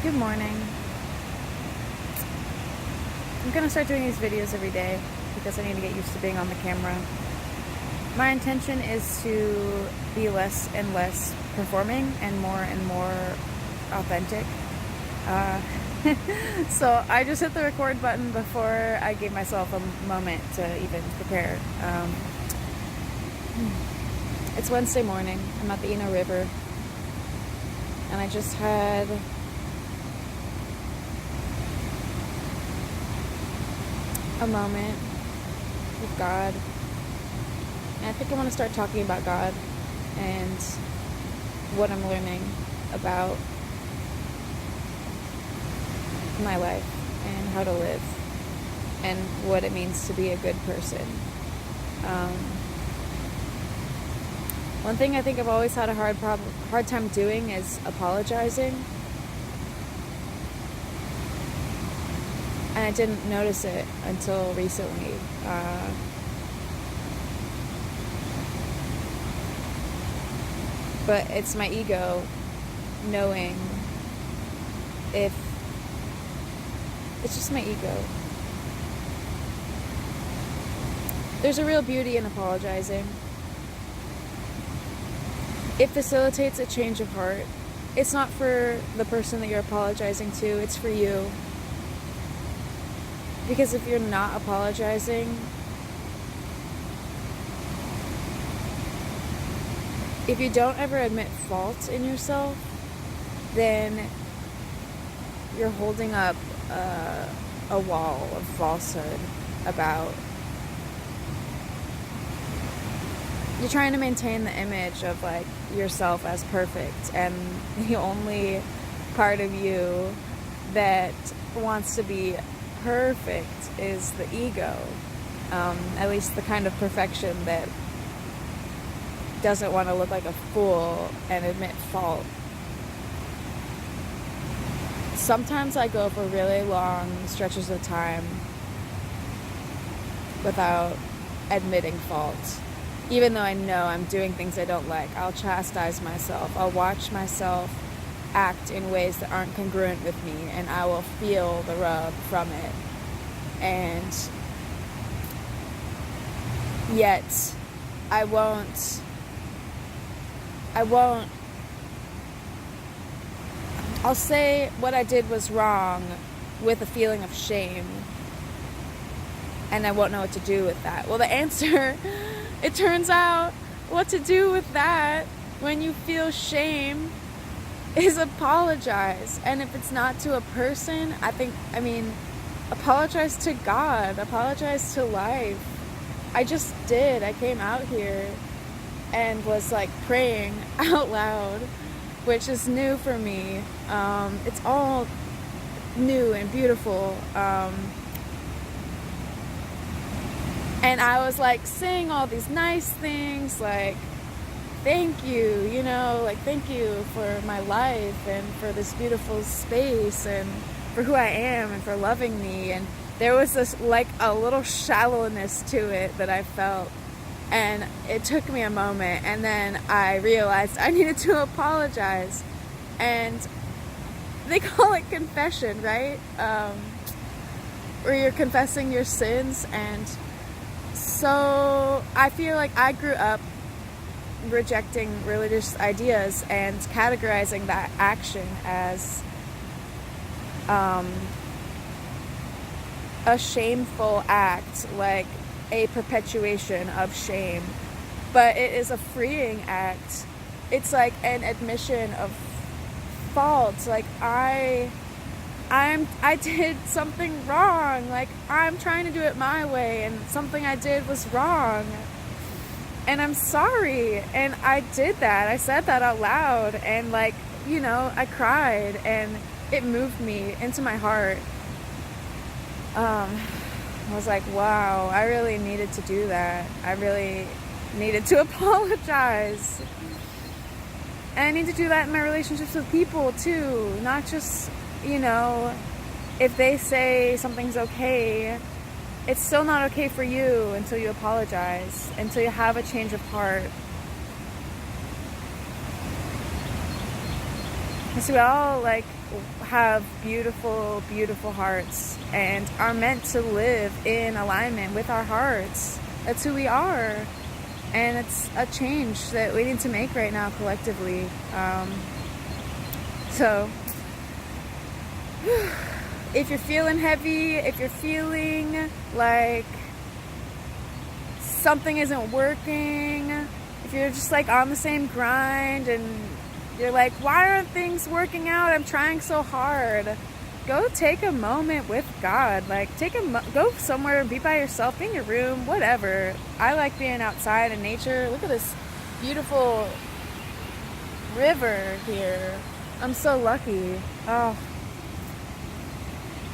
Good morning. I'm gonna start doing these videos every day because I need to get used to being on the camera. My intention is to be less and less performing and more authentic. Uh, so I just hit the record button before I gave myself a moment to even prepare. It's Wednesday morning. I'm at the Eno River, and I just had a moment with God. And I think I want to start talking about God and what I'm learning about my life and how to live and what it means to be a good person. One thing I think I've always had a hard time doing is apologizing. And I didn't notice it until recently. But it's my ego knowing if it's just my ego. There's a real beauty in apologizing. It facilitates a change of heart. It's not for the person that you're apologizing to, it's for you. Because if you're not apologizing, if you don't ever admit fault in yourself, then you're holding up a wall of falsehood about. You're trying to maintain the image of like yourself as perfect, and the only part of you that wants to be perfect is the ego. At least the kind of perfection that doesn't want to look like a fool and admit fault. Sometimes I go for really long stretches of time without admitting fault. Even though I know I'm doing things I don't like, I'll chastise myself. I'll watch myself act in ways that aren't congruent with me, and I will feel the rub from it. And yet I won't I'll say what I did was wrong with a feeling of shame, and I won't know what to do with that. Well, the answer, it turns out, what to do with that when you feel shame is apologize. And if it's not to a person, apologize to God, apologize to life. I just did. I came out here and was like praying out loud, which is new for me. It's all new and beautiful. And I was like saying all these nice things, like, thank you, thank you for my life and for this beautiful space and for who I am and for loving me. And there was this, like, a little shallowness to it that I felt. And it took me a moment, and then I realized I needed to apologize. And they call it confession, right? Where you're confessing your sins. And so I feel like I grew up rejecting religious ideas and categorizing that action as a shameful act, like a perpetuation of shame. But it is a freeing act. It's like an admission of fault. Like I did something wrong. Like, I'm trying to do it my way, and something I did was wrong. And I'm sorry. And I did that. I said that out loud. And I cried, and it moved me into my heart. I was like, wow, I really needed to do that. I really needed to apologize. And I need to do that in my relationships with people too. Not just, if they say something's okay, it's still not okay for you until you apologize, until you have a change of heart. Because we all like have beautiful, beautiful hearts and are meant to live in alignment with our hearts. That's who we are. And it's a change that we need to make right now collectively. So if you're feeling heavy, if you're feeling like something isn't working, if you're just like on the same grind and you're like, why aren't things working out? I'm trying so hard. Go take a moment with God. Like, go somewhere and be by yourself, be in your room, whatever. I like being outside in nature. Look at this beautiful river here. I'm so lucky. Oh,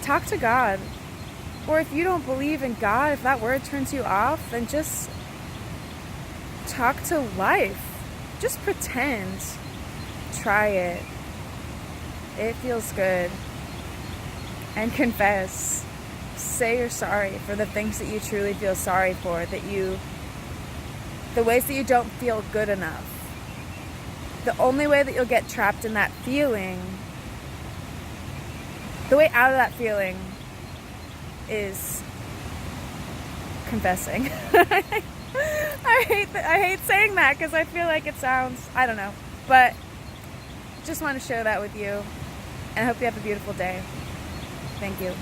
talk to God. Or if you don't believe in God, if that word turns you off, then just talk to life. Just pretend. Try it. It feels good. And confess. Say you're sorry for the things that you truly feel sorry for, the ways that you don't feel good enough. The only way that you'll get trapped in that feeling, the way out of that feeling is confessing. I hate saying that because I feel like it sounds, I don't know, but just want to share that with you, and I hope you have a beautiful day. Thank you.